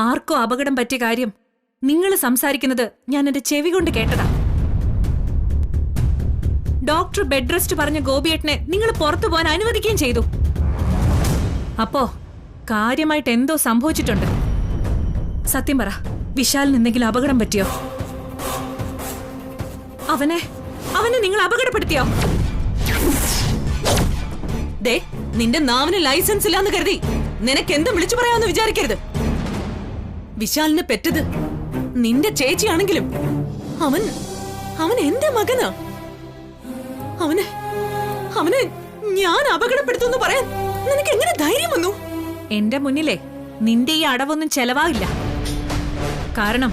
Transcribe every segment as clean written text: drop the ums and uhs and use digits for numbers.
ആർക്കോ അപകടം പറ്റിയ കാര്യം നിങ്ങൾ സംസാരിക്കുന്നത് ഞാൻ എന്റെ ചെവി കൊണ്ട് കേട്ടതാ. ഡോക്ടർ ബെഡ് റെസ്റ്റ് പറഞ്ഞ ഗോപിയേട്ടനെ നിങ്ങൾ പുറത്തു പോകാൻ അനുവദിക്കുകയും ചെയ്തു. അപ്പോ കാര്യമായിട്ട് എന്തോ സംഭവിച്ചിട്ടുണ്ട്. സത്യം പറ, വിശാലിന് എന്തെങ്കിലും അപകടം പറ്റിയോ? അവനെ നിങ്ങൾ അപകടപ്പെടുത്തിയോ? ദേ, നിന്റെ നാവിന് ലൈസൻസ് ഇല്ലാന്ന് കരുതി നിനക്ക് എന്തും വിളിച്ചു പറയാമെന്ന് വിചാരിക്കരുത്. വിശാലിനെ പെറ്റത് നിന്റെ ചേച്ചിയാണെങ്കിലും അവൻ എന്റെ മകനാ. അവനെ ഞാൻ അപകടപ്പെടുത്തുമെന്ന് പറയാൻ നിനക്ക് എങ്ങനെ ധൈര്യം വന്നു? എന്റെ മുന്നിലേ നിന്റെ ഈ അടവൊന്നും ചെലവാകില്ല. കാരണം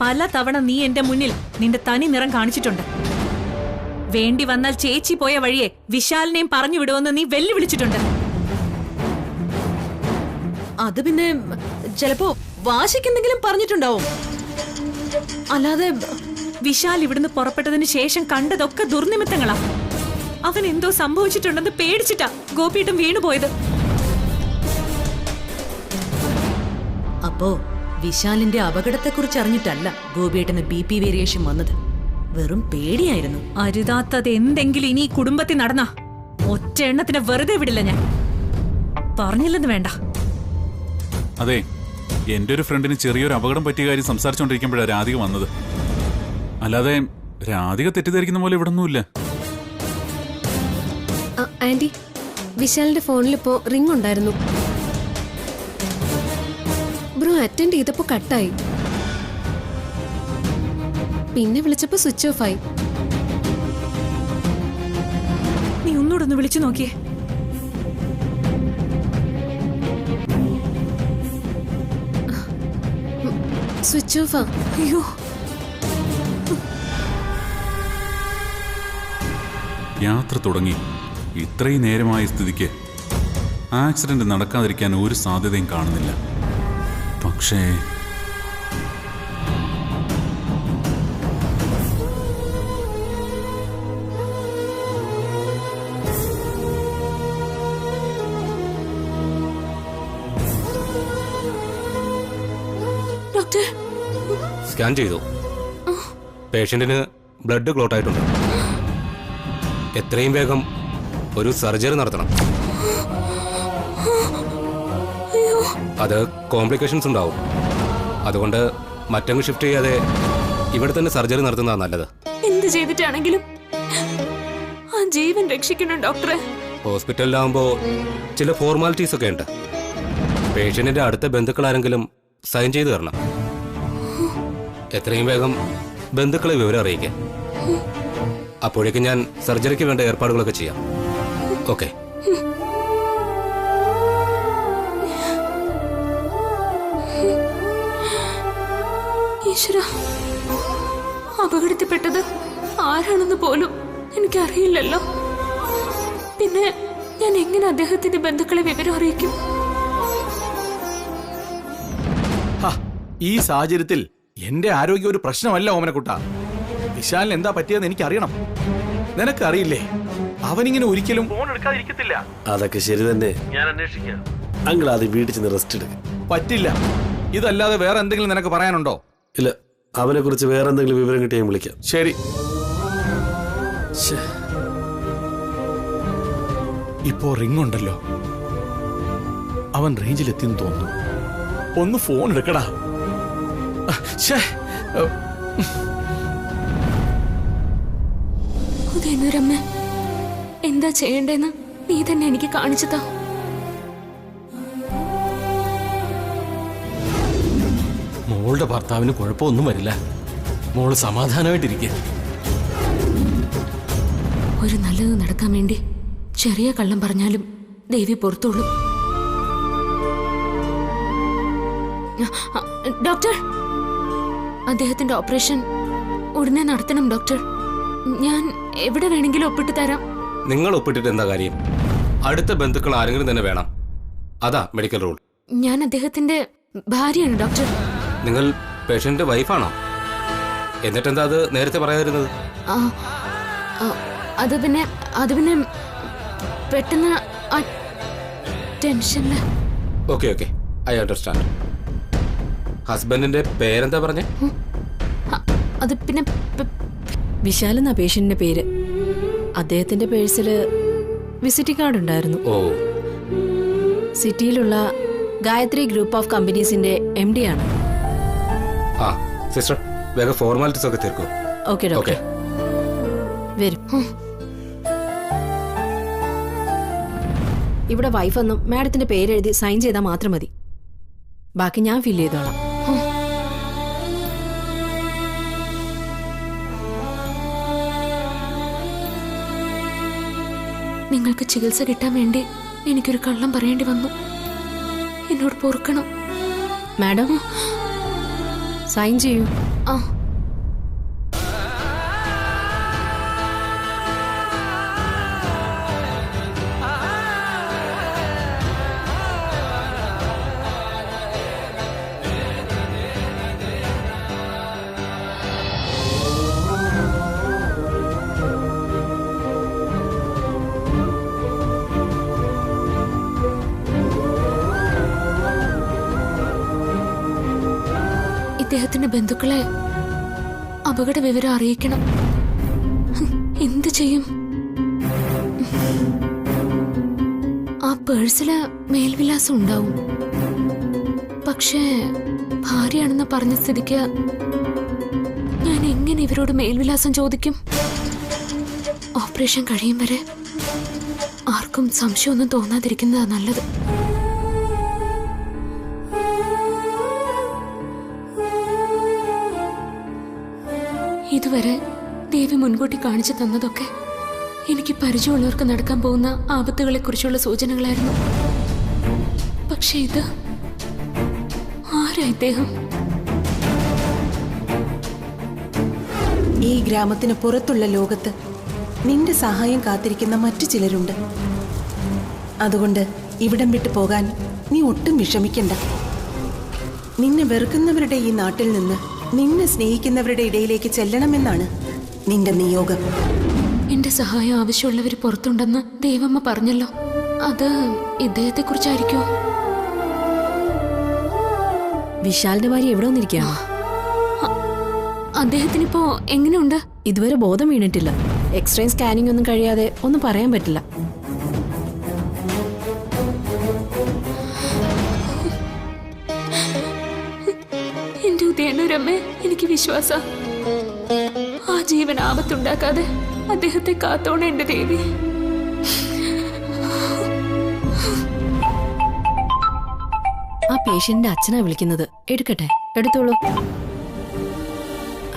പല തവണ നീ എന്റെ മുന്നിൽ നിന്റെ തനി നിറം കാണിച്ചിട്ടുണ്ട്. വേണ്ടി വന്നാൽ ചേച്ചി പോയ വഴിയെ വിശാലിനെയും പറഞ്ഞു വിടുമെന്ന് നീ വെല്ലുവിളിച്ചിട്ടുണ്ട്. അത് പിന്നെ ചിലപ്പോ വാശിക്കെന്തെങ്കിലും പറഞ്ഞിട്ടുണ്ടാവും. അല്ലാതെ വിശാൽ ഇവിടുന്ന് പുറപ്പെട്ടതിന് ശേഷം കണ്ടതൊക്കെ ദുർനിമിത്തങ്ങളാ. അവൻ എന്തോ സംഭവിച്ചിട്ടുണ്ടെന്ന് പേടിച്ചിട്ടാ ഗോപിയേട്ടൻ വീണുപോയത്. അപ്പോ വിശാലിന്റെ അപകടത്തെക്കുറിച്ച് അറിഞ്ഞിട്ടല്ല ഗോപിയേട്ടന് BP വേരിയേഷൻ വന്നത്. വെറും പേടിയായിരുന്നു. അരുതാത്തത് എന്തെങ്കിലും ഇനി കുടുംബത്തിൽ നടന്നാ ഒറ്റ എണ്ണത്തിന് വെറുതെ വിടില്ല ഞാൻ. പറഞ്ഞില്ലെന്ന് വേണ്ട. അതെ, എന്റെ ഒരു ഫ്രണ്ടിന് ചെറിയൊരു അപകടം പറ്റിയ കാര്യം സംസാരിച്ചോണ്ടിരിക്കുമ്പോഴാണ് രാധിക വന്നത്. അല്ലാതെ രാധിക തെറ്റിദ്ധരിക്കുന്ന പോലെ ഇവിടെ ഒന്നുമില്ല. ആന്റി, വിശാലിന്റെ ഫോണിൽ ഇപ്പോ റിംഗ് ഉണ്ടായിരുന്നു. ബ്രോ അറ്റൻഡ് ചെയ്തപ്പോ കട്ടായി. പിന്നെ വിളിച്ചപ്പോ സ്വിച്ച് ഓഫ് ആയി. നീ ഒന്നുകൂടെ വിളിച്ചു നോക്കിയേ. സ്വിച്ച് ഓഫാ. അയ്യോ, യാത്ര തുടങ്ങി ഇത്രയും നേരമായ സ്ഥിതിക്ക് ആക്സിഡന്റ് നടക്കാതിരിക്കാൻ ഒരു സാധ്യതയും കാണുന്നില്ല. പക്ഷേ ഡോക്ടർ സ്കാൻ ചെയ്തു. പേഷ്യന്റിന് ബ്ലഡ് ക്ലോട്ട് ആയിട്ടുണ്ട്. എത്രയും വേഗം ഒരു സർജറി നടത്തണം. അത് കോംപ്ലിക്കേഷൻസ് ഉണ്ടാവും. അതുകൊണ്ട് മറ്റങ്ങ് ഷിഫ്റ്റ് ചെയ്യാതെ ഇവിടെ തന്നെ സർജറി നടത്തുന്നതാണ് നല്ലത്. എന്ത് ചെയ്തിട്ടാണെങ്കിലും ആ ജീവൻ രക്ഷിക്കണം ഡോക്ടറെ. ഹോസ്പിറ്റലിലാവുമ്പോൾ ചില ഫോർമാലിറ്റീസ് ഒക്കെ ഉണ്ട്. പേഷ്യന്റിന്റെ അടുത്ത ബന്ധുക്കൾ ആരെങ്കിലും സൈൻ ചെയ്ത് തരണം. എത്രയും വേഗം ബന്ധുക്കളെ വിവരം അറിയിക്കാം. അപ്പോഴേക്കും ഞാൻ സർജറിക്ക് വേണ്ട ഏർപ്പാടുകളൊക്കെ ചെയ്യാം. ഓക്കെ. ഈശ്വര, അപകടത്തിൽപ്പെട്ടത് ആരാണെന്ന് പോലും എനിക്കറിയില്ലല്ലോ. പിന്നെ ഞാൻ എങ്ങനെ അദ്ദേഹത്തിന്റെ ബന്ധുക്കളെ വിവരം അറിയിക്കും? ഈ സാഹചര്യത്തിൽ എന്റെ ആരോഗ്യം ഒരു പ്രശ്നമല്ല ഓമനക്കുട്ട. വിശാലിന് എന്താ പറ്റിയെന്ന് എനിക്കറിയണം. നിനക്കറിയില്ലേ, അവനിങ്ങനെ ഒരിക്കലും ഫോൺ എടുക്കാതിരിക്കത്തില്ല. അതൊക്കെ ശരി തന്നെ, ഞാൻ അന്വേഷിക്കാം. അങ്കിൾ അത് വീട്ടിൽ ചെന്ന് റെസ്റ്റ് എടുക്കും. പറ്റില്ല. ഇതല്ലാതെ വേറെ എന്തെങ്കിലും നിനക്ക് പറയാനുണ്ടോ? ഇല്ല, അവനെ കുറിച്ച് വേറെ എന്തെങ്കിലും വിവരം കിട്ടിയ ഞാൻ വിളിക്കാം. ശരി. ഇപ്പോ റിംഗ് ഉണ്ടല്ലോ. അവൻ റേഞ്ചിലെത്തിന്ന് തോന്നുന്നു. ഒന്ന് ഫോൺ എടുക്കടാ. ഉദയനൂരമ്മ, എന്താ ചെയ്യണ്ടേന്ന് നീ തന്നെ എനിക്ക് കാണിച്ചതാ. മോളുടെ ഭർത്താവിന് കുഴപ്പമൊന്നും വരില്ല. മോള് സമാധാനമായിട്ടിരിക്കുക. ഒരു നല്ലത് നടക്കാൻ വേണ്ടി ചെറിയ കള്ളം പറഞ്ഞാലും ദേവി പുറത്തോളും. ഡോക്ടർ, അദ്ദേഹത്തിന്റെ ഓപ്പറേഷൻ ഉടനെ നടത്തണം ഡോക്ടർ. ഞാൻ എവിടെ വേണമെങ്കിലും ഒപ്പിട്ട് തരാം. നിങ്ങൾ ഒപ്പിട്ടിട്ട് എന്താ കാര്യം? അടുത്ത ബന്ധുക്കൾ ആരെങ്കിലും തന്നെ വേണം. അതാ മെഡിക്കൽ റൂൾ. ഞാൻ അദ്ദേഹത്തിന്റെ ഭാര്യയാണ് ഡോക്ടർ. നിങ്ങൾ പേഷ്യന്റ് വൈഫാണോ? എന്നിട്ടെന്താ അത് നേരത്തെ പറയാതിരുന്നത്? അത് പിന്നെ പെട്ടെന്ന് ടെൻഷനില്. Okay, I understand. ഹസ്ബൻഡിന്റെ പേരെന്താ പറഞ്ഞേ? അത് പിന്നെ വിശാൽ എന്നാ പേഷ്യന്റിന്റെ പേര്. അദ്ദേഹത്തിന്റെ പേഴ്സില് വിസിറ്റിംഗ് കാർഡ് ഉണ്ടായിരുന്നു. ഓ, സിറ്റിയിലുള്ള ഗായത്രി ഗ്രൂപ്പ് ഓഫ് കമ്പനീസിന്റെ MD ആണ്. ആ സിസ്റ്റർ, വേഗം ഫോർമാലിറ്റീസ് ഒക്കെ തീർക്കൂ. ഓക്കെ ഡോക്ടർ, വരും. ഇവിടെ വൈഫ് ഒന്നും മാഡത്തിന്റെ പേരെഴുതി സൈൻ ചെയ്താൽ മാത്രം മതി. ബാക്കി ഞാൻ ഫില്ല് ചെയ്തോളാം. നിങ്ങൾക്ക് ചികിത്സ കിട്ടാൻ വേണ്ടി എനിക്കൊരു കള്ളം പറയേണ്ടി വന്നു. എന്നോട് പൊറുക്കണം. മാഡം സൈൻ ചെയ്യൂ. ആ ഇദ്ദേഹത്തിന്റെ ബന്ധുക്കളെ അപകട വിവരം അറിയിക്കണം. എന്ത് ചെയ്യും? ആ പേഴ്സില് മേൽവിലാസം ഉണ്ടാവും. പക്ഷേ ഭാര്യയാണെന്ന് പറഞ്ഞ സ്ഥിതിക്ക് ഞാൻ എങ്ങനെ ഇവരോട് മേൽവിലാസം ചോദിക്കും? ഓപ്പറേഷൻ കഴിയും വരെ ആർക്കും സംശയമൊന്നും തോന്നാതിരിക്കുന്നതാ നല്ലത്. ഇതുവരെ ദേവി മുൻകൂട്ടി കാണിച്ചു തന്നതൊക്കെ എനിക്ക് പരിചയമുള്ളവർക്ക് നടക്കാൻ പോകുന്ന ആപത്തുകളെ കുറിച്ചുള്ള സൂചനകളായിരുന്നു. പക്ഷെ ഇത് ആരാ ഇദ്ദേഹം? ഈ ഗ്രാമത്തിന് പുറത്തുള്ള ലോകത്ത് നിന്റെ സഹായം കാത്തിരിക്കുന്ന മറ്റു ചിലരുണ്ട്. അതുകൊണ്ട് ഇവിടം വിട്ടു പോകാൻ നീ ഒട്ടും വിഷമിക്കണ്ട. നിന്നെ വെറുക്കുന്നവരുടെ ഈ നാട്ടിൽ നിന്ന് നിന്നെ സ്നേഹിക്കുന്നവരുടെ ഇടയിലേക്ക് ചെല്ലണമെന്നാണ് നിന്റെ നിയോഗം. എന്റെ സഹായം ആവശ്യമുള്ളവർ പുറത്തുണ്ടെന്ന് ദേവമ്മ പറഞ്ഞല്ലോ. അത് ഇദ്ദേഹത്തെ കുറിച്ചായിരിക്കോ? വിശാലിന്റെ ഭാര്യ എവിടെ വന്നിരിക്കുകയാണ്? അദ്ദേഹത്തിനിപ്പോ എങ്ങനെയുണ്ട്? ഇതുവരെ ബോധം വീണിട്ടില്ല. എക്സ്റേ സ്കാനിംഗ് ഒന്നും കഴിയാതെ ഒന്നും പറയാൻ പറ്റില്ല. എന്റെ ഉദയനൂരമ്മേ, എനിക്ക് വിശ്വാസ ആ ജീവൻ ആപത്തുണ്ടാക്കാതെ അദ്ദേഹത്തെ കാത്തോണ എന്റെ ദേവി. ആ പേഷ്യന്റിന്റെ അച്ഛനാ വിളിക്കുന്നത്. എടുക്കട്ടെ? എടുത്തോളൂ.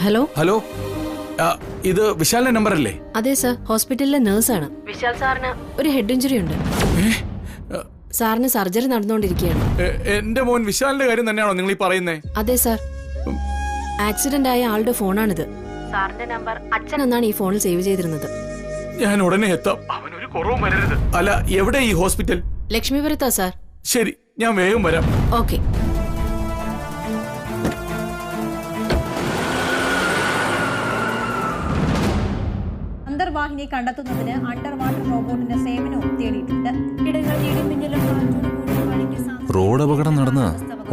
ഹലോ ഹലോ, ഇത് വിശാലിന്റെ നമ്പർ അല്ലേ? അതെ സർ, ഹോസ്പിറ്റലിലെ നേഴ്സാണ്. വിശാൽ സാറിന് ഒരു ഹെഡ് ഇഞ്ചുറി ഉണ്ട്. സാറിന് സർജറി നടന്നുകൊണ്ടിരിക്കുകയാണ്. എന്റെ മോൻ വിശാലിന്റെ കാര്യം തന്നെയാണോ നിങ്ങൾ ഈ പറയുന്നേ? അതെ സാർ, ആക്സിഡന്റ് ആയ ആളുടെ ഫോണാണിത്. സാറിന്റെ നമ്പർ അച്ഛൻ എന്നാണ് ഈ ഫോണിൽ സേവ് ചെയ്തിരുന്നത്. ഞാൻ ഉടനെ എത്താം. അവനൊരു കുറവും വരരുത്. അല്ല, എവിടെ ഈ ഹോസ്പിറ്റൽ? ലക്ഷ്മിപുരത്താ സാർ. ശരി, ഞാൻ വേഗം വരാം. ഓക്കെ. അന്തർവാഹിനി കണ്ടെത്തുന്നതിന് അണ്ടർ വാട്ടർ റോബോട്ടിന്റെ സേവനവും തേടിയിട്ടുണ്ട്. റോഡ് അപകടം നടന്ന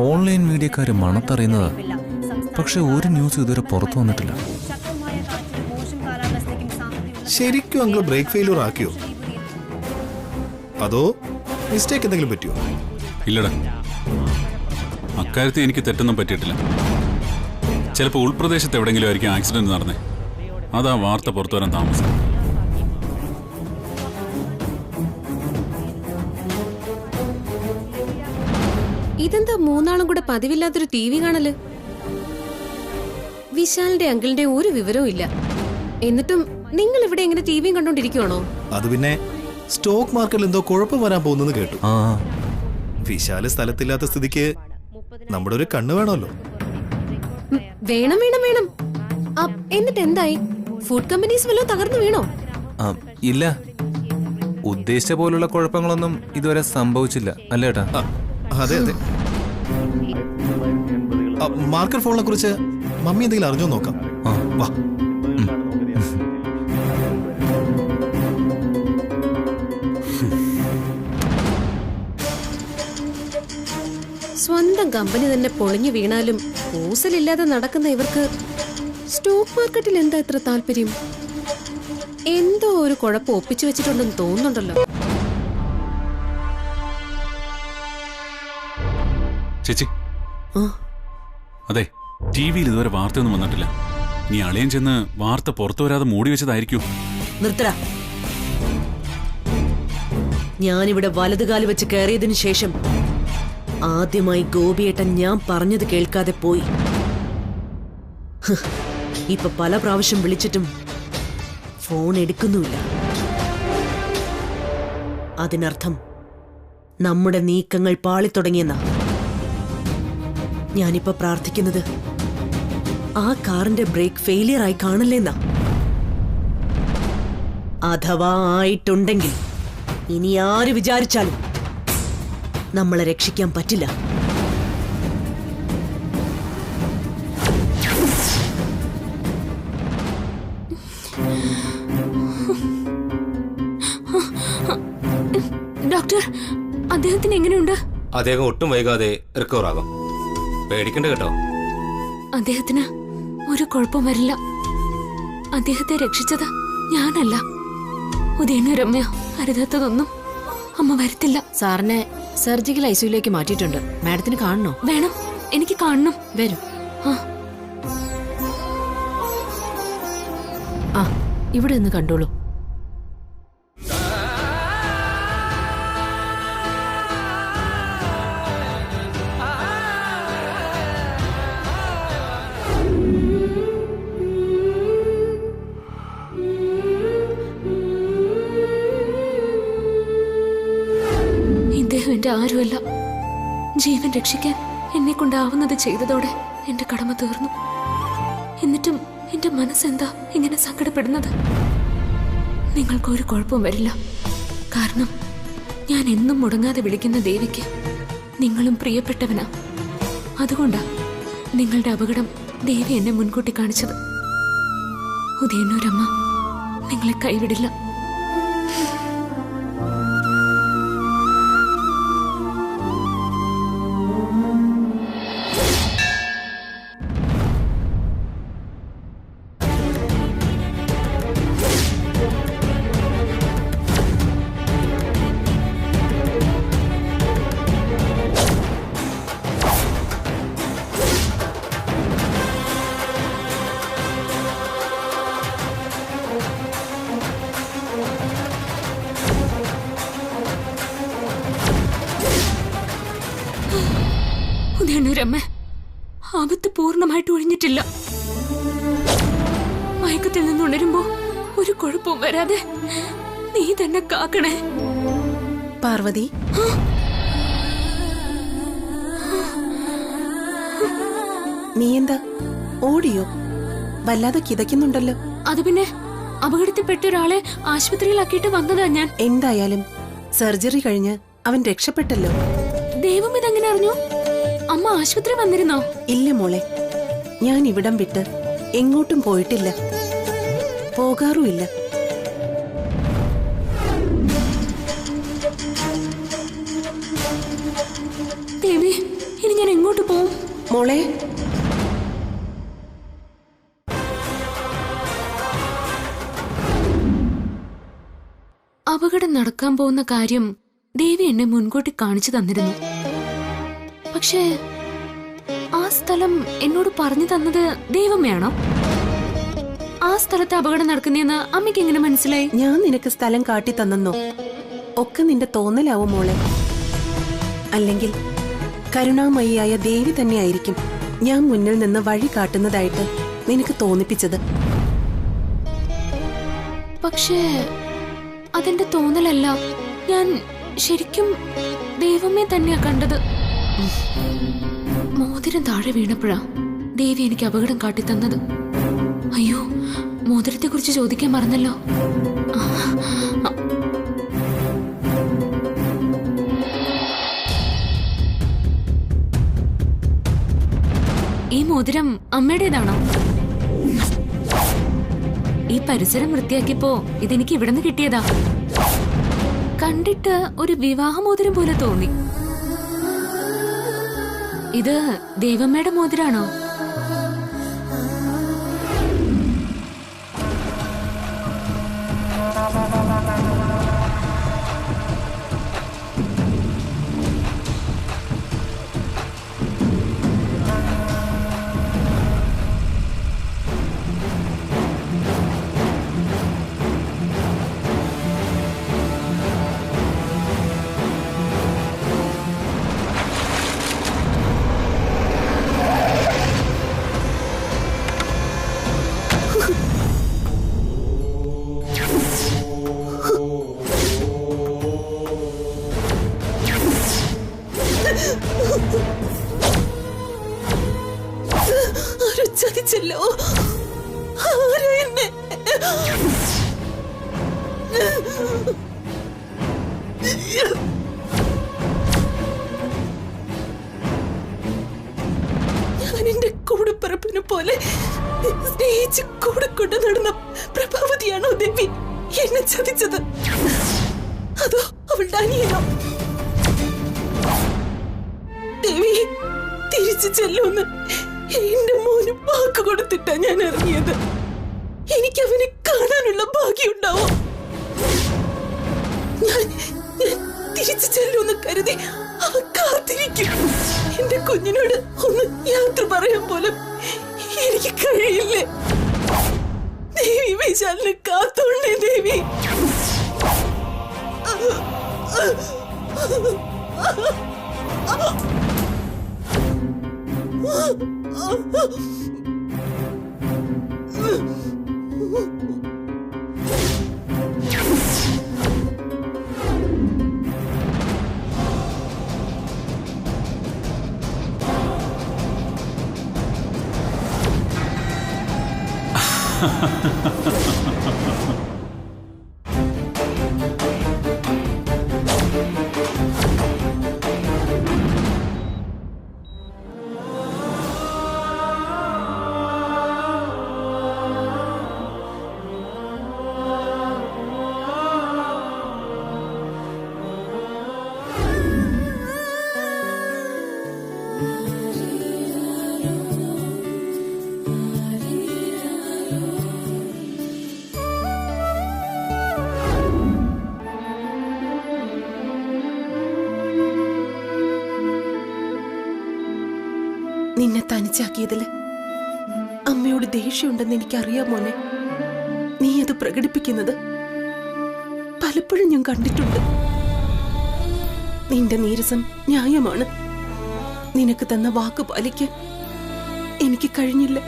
ഓൺലൈൻ മീഡിയക്കാര് മണത്തറിയുന്നതാ. പക്ഷെ ഒരു ന്യൂസ് ഇതുവരെ പുറത്തു വന്നിട്ടില്ല. ശരിക്കും അങ്കിൾ ബ്രേക്ക് ഫെയിലൂർ ആക്കിയോ? അതോ മിസ്റ്റേക്ക് എന്തെങ്കിലും പറ്റിയോ? ഇല്ലടാ, അക്കാര്യത്തിൽ എനിക്ക് തെറ്റൊന്നും പറ്റിയിട്ടില്ല. ചിലപ്പോൾ ഉൾപ്രദേശത്ത് എവിടെയെങ്കിലും ആയിരിക്കും ആക്സിഡന്റ് നടന്നേ. അതാ വാർത്ത പുറത്തു വരാൻ താമസം. ഇതെന്താ മൂന്നാളും കൂടെ പതിവില്ലാത്തൊരു TV കാണല്? വിശാലിന്റെ അങ്കിളിന്റെ ഒരു വിവരവും ഇല്ല. എന്നിട്ടും നിങ്ങൾ ഇവിടെ എങ്ങനെ TV കണ്ടോണ്ടിരിക്കുവാണോ? അത് പിന്നെ സ്റ്റോക്ക് മാർക്കറ്റിൽ എന്തോ കുഴപ്പം വരാൻ പോകുന്നെന്ന് കേട്ടു. വിശാല് സ്ഥലത്തില്ലാത്ത സ്ഥിതിക്ക് നമ്മുടെ ഒരു കണ്ണ് വേണമല്ലോ. വേണം വേണം വേണം. എന്നിട്ട് എന്തായി? ഫുഡ് കമ്പനീസ് വല്ലതും തകർന്നു വീണോ? ഇല്ല, ഉദ്ദേശിച്ച പോലുള്ള കുഴപ്പങ്ങളൊന്നും ഇതുവരെ സംഭവിച്ചില്ല. അല്ലേ ഏട്ടാ? അതെ അതെ. മാർക്കറ്റ് ഫോണിനെ കുറിച്ച് മമ്മി എന്തെങ്കിലും അറിഞ്ഞോ നോക്കാം. വാ. സ്വന്തം കമ്പനി തന്നെ പൊളിഞ്ഞു വീണാലും കൂസലില്ലാതെ നടക്കുന്ന ഇവർക്ക് സ്റ്റോക്ക് മാർക്കറ്റിൽ എന്താ ഇത്ര താല്പര്യം? എന്തോ ഒരു കുഴപ്പം ഒപ്പിച്ചു വെച്ചിട്ടുണ്ടെന്ന് തോന്നുന്നുണ്ടല്ലോ. ചേച്ചി, അതെ, ടിവിയിൽ ഇതുവരെ വാർത്തയൊന്നും വന്നിട്ടില്ല. നീ അളിയൻ ചെന്ന് വാർത്ത പുറത്തു വരാതെ മൂടി വെച്ചതായിരിക്കൂ. നിർത്തട. ഞാനിവിടെ വലതുകാല് വെച്ച് കയറിയതിനു ശേഷം ആദ്യമായി ഗോപിയേട്ടൻ ഞാൻ പറഞ്ഞത് കേൾക്കാതെ പോയി. ഇപ്പൊ പല പ്രാവശ്യം വിളിച്ചിട്ടും ഫോൺ എടുക്കുന്നുമില്ല. അതിനർത്ഥം നമ്മുടെ നീക്കങ്ങൾ പാളിത്തുടങ്ങിയെന്നാ. ഞാനിപ്പോ പ്രാർത്ഥിക്കുന്നത് ആ കാറിന്റെ ബ്രേക്ക് ഫെയിലിയർ ആയി കാണില്ലെന്നാ. അഥവാ ആയിട്ടുണ്ടെങ്കിൽ ഇനി ആര് വിചാരിച്ചാലും നമ്മളെ രക്ഷിക്കാൻ പറ്റില്ല. ഡോക്ടർ, അദ്ദേഹത്തിന് എങ്ങനെയുണ്ട്? അദ്ദേഹം ഒട്ടും വൈകാതെ റിക്കവർ ആകും. പേടിക്കണ്ട കേട്ടോ. അദ്ദേഹത്തിന് ഒരു കുഴപ്പം വരില്ല. അദ്ദേഹത്തെ രക്ഷിച്ചത് ഞാനല്ല, ഉദയനൂരമ്മയോ. അരുതാത്തതൊന്നും അമ്മ വരുത്തില്ല. സാറിനെ സർജിക്കൽ ഐസിയുലേക്ക് മാറ്റിയിട്ടുണ്ട്. മാഡത്തിന് കാണണോ? വേണം, എനിക്ക് കാണണം. വരും. ആ, ഇവിടെ നിന്ന് കണ്ടോളൂ. ഇദ്ദേഹം എന്റെ ആരുമല്ല. ജീവൻ രക്ഷിക്കാൻ എന്നെ കൊണ്ടാവുന്നത് ചെയ്തതോടെ എന്റെ കടമ തീർന്നു. എന്നിട്ടും എന്റെ മനസ്സെന്താ ഇങ്ങനെ സങ്കടപ്പെടുന്നത്? നിങ്ങൾക്കൊരു കുഴപ്പവും വരില്ല. കാരണം ഞാൻ എന്നും മുടങ്ങാതെ വിളിക്കുന്ന ദേവിക്ക് നിങ്ങളും പ്രിയപ്പെട്ടവനാ. അതുകൊണ്ടാ നിങ്ങളുടെ അപകടം ദേവി എന്നെ മുൻകൂട്ടി കാണിച്ചത്. ഉദയനൂരമ്മ നിങ്ങളെ കൈവിടില്ല. ഉദയനൂരമ്മ, ആപത്ത് പൂർണ്ണമായിട്ട് ഒഴിഞ്ഞിട്ടില്ല. മയക്കത്തിൽ നിന്ന് ഉണരുമ്പോ ഒരു കുഴപ്പവും വരാതെ നീ തന്നെ കാക്കണേ. പാർവതി, നീ എന്താ ഓടിയോ? വല്ലാതെ കിതയ്ക്കുന്നുണ്ടല്ലോ. അത് പിന്നെ അപകടത്തിൽപ്പെട്ട ഒരാളെ ആശുപത്രിയിലാക്കിയിട്ട് വന്നതാ ഞാൻ. എന്തായാലും സർജറി കഴിഞ്ഞ് അവൻ രക്ഷപ്പെട്ടല്ലോ. ദൈവം ഇതെങ്ങനെ അറിഞ്ഞു? അമ്മ ആശുപത്രി വന്നിരുന്നോ? ഇല്ല മോളെ, ഞാൻ ഇവിടം വിട്ട് എങ്ങോട്ടും പോയിട്ടില്ല, പോകാറുമില്ല. ദേവി, ഇനി ഞാൻ എങ്ങോട്ട് പോവും? മോളെ, അപകടം നടക്കാൻ പോകുന്ന കാര്യം ദേവി എന്നെ മുൻകൂട്ടി കാണിച്ചു തന്നിരുന്നു. പക്ഷേ ആ സ്ഥലം എന്നോട് പറഞ്ഞു തന്നത് ദൈവമയാണോ? ആ സ്ഥലത്ത് അപകടം നടക്കുന്നതെന്ന് അമ്മയ്ക്ക് എങ്ങനെ മനസ്സിലായി? ഞാൻ നിനക്ക് സ്ഥലം കാട്ടി തന്നെന്നോ? ഒക്കെ നിന്റെ തോന്നലാവും മോളെ. അല്ലെങ്കിൽ കരുണാമയിയായ ദേവി തന്നെയായിരിക്കും ഞാൻ മുന്നിൽ നിന്ന് വഴി കാട്ടുന്നതായിട്ട് നിനക്ക് തോന്നിപ്പിച്ചത്. പക്ഷേ അതെന്റെ തോന്നലല്ല. ഞാൻ ശരിക്കും ദൈവമേ തന്നെയാ കണ്ടത്. മോതിരം താഴെ വീണപ്പോഴാ ദേവി എനിക്ക് അപകടം കാട്ടിത്തന്നത്. അയ്യോ, മോതിരത്തെ കുറിച്ച് ചോദിക്കാൻ മറന്നല്ലോ. ഈ മോതിരം അമ്മയുടേതാണോ? ഈ പരിസരം വൃത്തിയാക്കിയപ്പോ ഇതെനിക്ക് ഇവിടെ നിന്ന് കിട്ടിയതാ. കണ്ടിട്ട് ഒരു വിവാഹമോതിരം പോലെ തോന്നി. ഇത് ദേവമ്മയുടെ മോതിരാണോ? ചതിച്ചല്ലോ. ആരാ എന്നെ? ഞാൻ എന്റെ കൂടെപ്പിറപ്പിനെ പോലെ സ്നേഹിച്ച് കൂടെ കൊണ്ടു നടന്ന പ്രഭാവതിയാണോ ദേവി എന്നെ ചതിച്ചത്? അതോ അവളുടെ അനിയനോ? ദേവി തിരിച്ചു ചെല്ലുമെന്ന് എന്റെ മോന് വാക്ക് കൊടുത്തിട്ടാ ഞാൻ ഇറങ്ങിയത്. എനിക്ക് അവനെ കാണാനുള്ള ഭാഗ്യമുണ്ടാവോ? ഞാൻ തിരിച്ചു ചെല്ലുമെന്ന് കരുതി അവൻ കാത്തിരിക്കും. എന്റെ കുഞ്ഞിനോട് ഒന്ന് യാത്ര പറയാൻ പോലും എനിക്ക് കഴിയില്ലേ. ദേവി വിശാലിനെ കാത്തോളേ ദേവി. നിന്നെ തനിച്ചാക്കിയതില് അമ്മയോട് ദേഷ്യമുണ്ടെന്ന് എനിക്കറിയാം മോനെ. നീ അത് പ്രകടിപ്പിക്കുന്നത് പലപ്പോഴും ഞാൻ കണ്ടിട്ടുണ്ട്. നിന്റെ നീരസം ന്യായമാണ്. നിനക്ക് തന്ന വാക്ക് പാലിക്കാൻ എനിക്ക് കഴിഞ്ഞില്ല.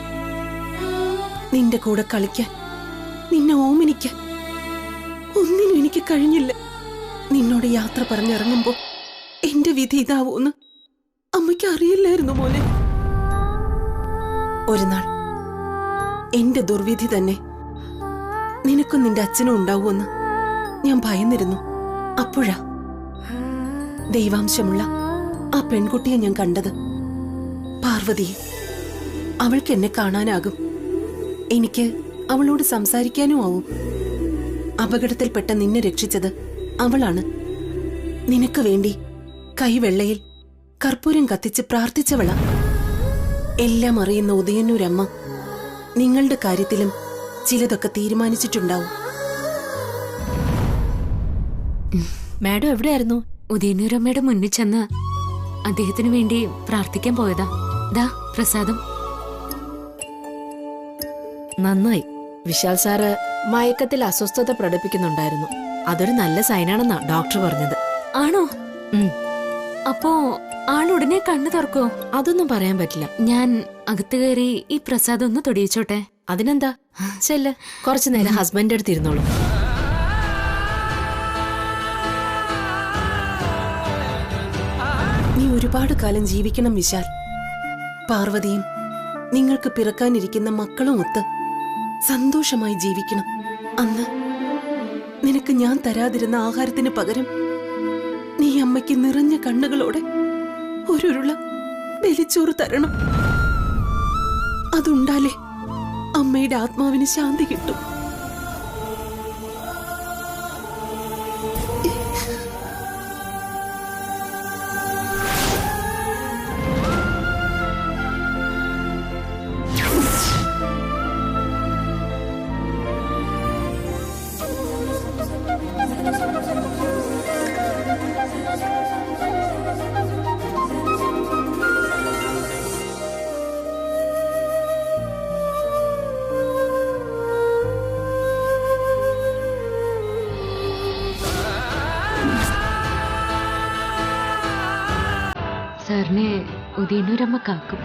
നിന്റെ കൂടെ കളിക്കാൻ, നിന്നെ ഓമനിക്കാൻ ഒന്നിനും എനിക്ക് കഴിഞ്ഞില്ല. നിന്നോട് യാത്ര പറഞ്ഞിറങ്ങുമ്പോ എന്റെ വിധി ഇതാവൂന്ന് അമ്മയ്ക്ക് അറിയില്ലായിരുന്നു മോനെ. ഒരു നാൾ എന്റെ ദുർവിധി തന്നെ നിനക്കും നിന്റെ അച്ഛനും ഉണ്ടാവുമെന്ന് ഞാൻ ഭയന്നിരുന്നു. അപ്പോഴാ ദൈവാംശമുള്ള ആ പെൺകുട്ടിയെ ഞാൻ കണ്ടത്, പാർവതിയെ. അവൾക്ക് എന്നെ കാണാനാകും, എനിക്ക് അവളോട് സംസാരിക്കാനും ആവും. അപകടത്തിൽപ്പെട്ട നിന്നെ രക്ഷിച്ചത് അവളാണ്. നിനക്ക് വേണ്ടി കൈവെള്ളയിൽ കർപ്പൂരം കത്തിച്ച് പ്രാർത്ഥിച്ചവളാ. എല്ലാം അറിയുന്ന ഉദയന്നൂരമ്മ നിങ്ങളുടെ കാര്യത്തിലും ചിലതൊക്കെ തീരുമാനിച്ചിട്ടുണ്ടാവും. മാഡം എവിടെയായിരുന്നു? ഉദയന്നൂരമ്മയുടെ മുന്നിൽ ചെന്ന് അദ്ദേഹത്തിന് വേണ്ടി പ്രാർത്ഥിക്കാൻ പോയതാ. ദാ പ്രസാദം. നന്നായി. വിശാൽ സാറ് മയക്കത്തിൽ അസ്വസ്ഥത പ്രകടിപ്പിക്കുന്നുണ്ടായിരുന്നു. അതൊരു നല്ല സൈനാണെന്നാ ഡോക്ടർ പറഞ്ഞത്. ആണോ? അപ്പോ ആളുടനെ കണ്ണു തുറക്കോ? അതൊന്നും പറയാൻ പറ്റില്ല. ഞാൻ അകത്ത് കയറി ഈ പ്രസാദം ഒന്ന് തൊടിയിച്ചോട്ടെ? അതിനെന്താ, ചെല്ല്. കുറച്ചു നേരം ഹസ്ബൻഡ് അടുത്ത് ഇരുന്നോളൂ. നീ ഒരുപാട് കാലം ജീവിക്കണം വിശാൽ. പാർവതിയും നിങ്ങൾക്ക് പിറക്കാനിരിക്കുന്ന മക്കളും ഒത്ത് സന്തോഷമായി ജീവിക്കണം. അന്ന് നിനക്ക് ഞാൻ തരാതിരുന്ന ആഹാരത്തിന് പകരം നീ അമ്മയ്ക്ക് നിറഞ്ഞ കണ്ണുകളോടെ ഒരുരുള ബലിച്ചോറ് തരണം. അതുണ്ടാലേ അമ്മയുടെ ആത്മാവിന് ശാന്തി കിട്ടും. സാറിനെ ഉദയനൂരമ്മ കാക്കും.